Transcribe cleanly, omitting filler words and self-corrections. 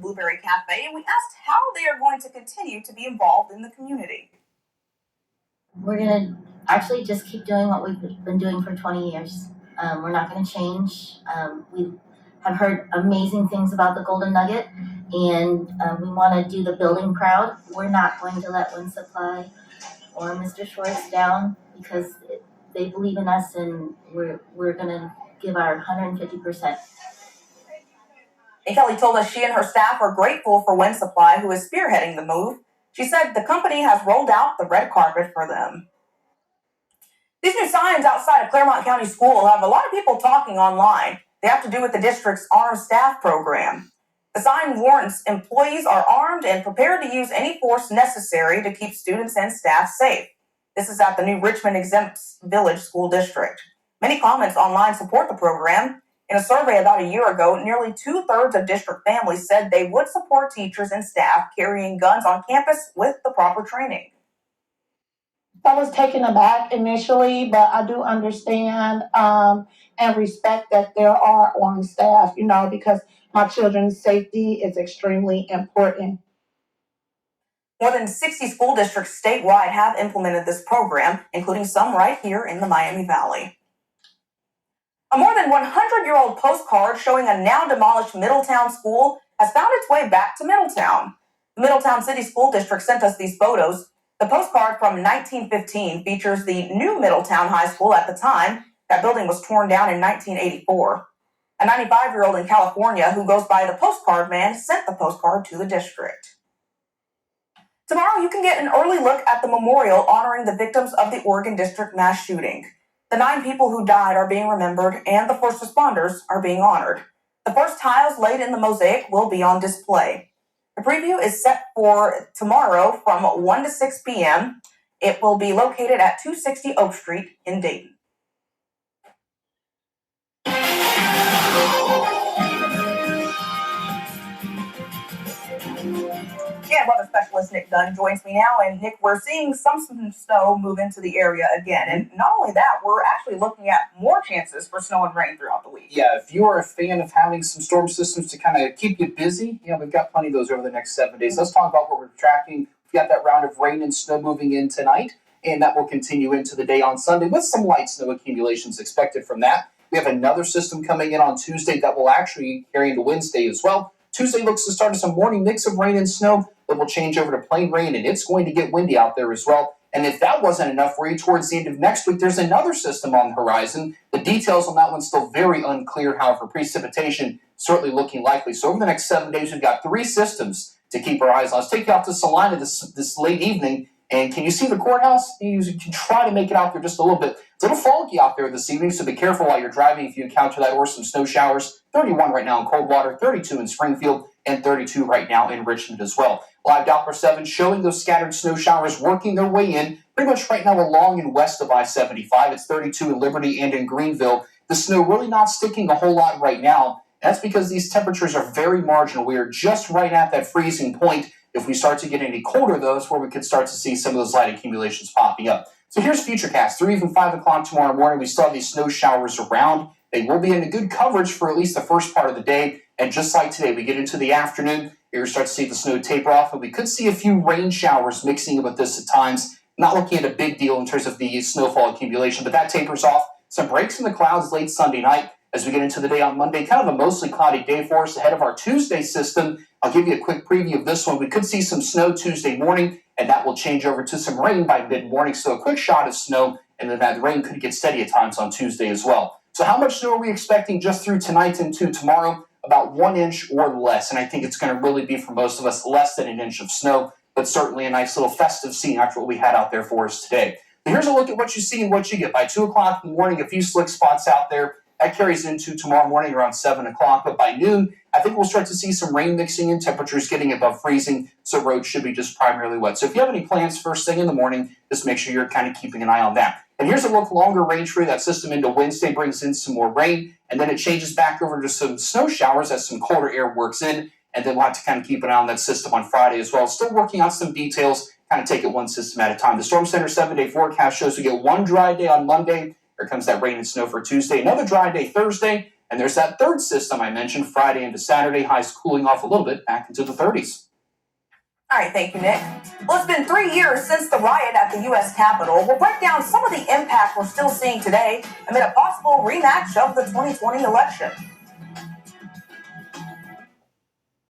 Blueberry Cafe, and we asked how they are going to continue to be involved in the community. We're going to actually just keep doing what we've been doing for 20 years. We're not going to change. We have heard amazing things about the Golden Nugget, and we want to do the building proud. We're not going to let Wind Supply or Mr. Schwartz down because they believe in us, and we're going to give our 150%. And Kelly told us she and her staff are grateful for Wind Supply, who is spearheading the move. She said the company has rolled out the red carpet for them. These new signs outside of Claremont County School have a lot of people talking online. They have to do with the district's Armed Staff program. The sign warns employees are armed and prepared to use any force necessary to keep students and staff safe. This is at the new Richmond Exempt Village School District. Many comments online support the program. In a survey about a year ago, nearly 2/3 of district families said they would support teachers and staff carrying guns on campus with the proper training. I was taken aback initially, but I do understand and respect that there are armed staff, because my children's safety is extremely important. More than 60 school districts statewide have implemented this program, including some right here in the Miami Valley. A more than 100-year-old postcard showing a now demolished Middletown school has found its way back to Middletown. The Middletown City School District sent us these photos. The postcard from 1915 features the new Middletown High School at the time. That building was torn down in 1984. A 95-year-old in California who goes by the postcard man sent the postcard to the district. Tomorrow you can get an early look at the memorial honoring the victims of the Oregon District mass shooting. The 9 people who died are being remembered, and the first responders are being honored. The first tiles laid in the mosaic will be on display. The preview is set for tomorrow from 1 to 6 p.m. It will be located at 260 Oak Street in Dayton. And weather specialist Nick Dunn joins me now. And Nick, we're seeing some snow move into the area again. And not only that, we're actually looking at more chances for snow and rain throughout the week. Yeah, if you are a fan of having some storm systems to kind of keep you busy, we've got plenty of those over the next 7 days. Let's talk about what we're tracking. We've got that round of rain and snow moving in tonight, and that will continue into the day on Sunday with some light snow accumulations expected from that. We have another system coming in on Tuesday that will actually carry into Wednesday as well. Tuesday looks to start as a morning mix of rain and snow that will change over to plain rain, and it's going to get windy out there as well. And if that wasn't enough for you, towards the end of next week, there's another system on the horizon. The details on that one's still very unclear. However, precipitation certainly looking likely. So over the next 7 days, we've got 3 systems to keep our eyes on. Let's take you out to Salina this late evening. And can you see the courthouse? You can try to make it out there just a little bit. It's a little foggy out there this evening, so be careful while you're driving if you encounter that or some snow showers. 31 right now in Coldwater, 32 in Springfield, and 32 right now in Richmond as well. Live Doppler 7 showing those scattered snow showers working their way in pretty much right now along and west of I-75. It's 32 in Liberty and in Greenville. The snow really not sticking a whole lot right now. That's because these temperatures are very marginal. We are just right at that freezing point. If we start to get any colder, though, that's where we could start to see some of those light accumulations popping up. So here's Futurecast. 3 even 5 o'clock tomorrow morning, we still have these snow showers around. They will be in a good coverage for at least the first part of the day. And just like today, we get into the afternoon, you're going to start to see the snow taper off. And we could see a few rain showers mixing in with this at times. Not looking at a big deal in terms of the snowfall accumulation, but that tapers off. Some breaks in the clouds late Sunday night as we get into the day on Monday. Kind of a mostly cloudy day for us ahead of our Tuesday system. I'll give you a quick preview of this one. We could see some snow Tuesday morning, and that will change over to some rain by mid-morning. So a quick shot of snow, and then that rain could get steady at times on Tuesday as well. So how much snow are we expecting just through tonight into tomorrow? About 1 inch or less, and I think it's going to really be for most of us less than 1 inch of snow, but certainly a nice little festive scene after what we had out there for us today. But here's a look at what you see and what you get. By 2 o'clock in the morning, a few slick spots out there. That carries into tomorrow morning around 7 o'clock, but by noon, I think we'll start to see some rain mixing in, temperatures getting above freezing, so roads should be just primarily wet. So if you have any plans first thing in the morning, just make sure you're kind of keeping an eye on that. And here's a look longer range for you. That system into Wednesday brings in some more rain, and then it changes back over to some snow showers as some colder air works in, and then we'll have to kind of keep an eye on that system on Friday as well. Still working on some details, kind of take it one system at a time. The Storm Center 7-day forecast shows we get one dry day on Monday. Here comes that rain and snow for Tuesday. Another dry day Thursday. And there's that third system I mentioned, Friday into Saturday, highs cooling off a little bit back into the 30s. All right, thank you, Nick. Well, it's been 3 years since the riot at the U.S. Capitol. We'll break down some of the impact we're still seeing today amid a possible rematch of the 2020 election.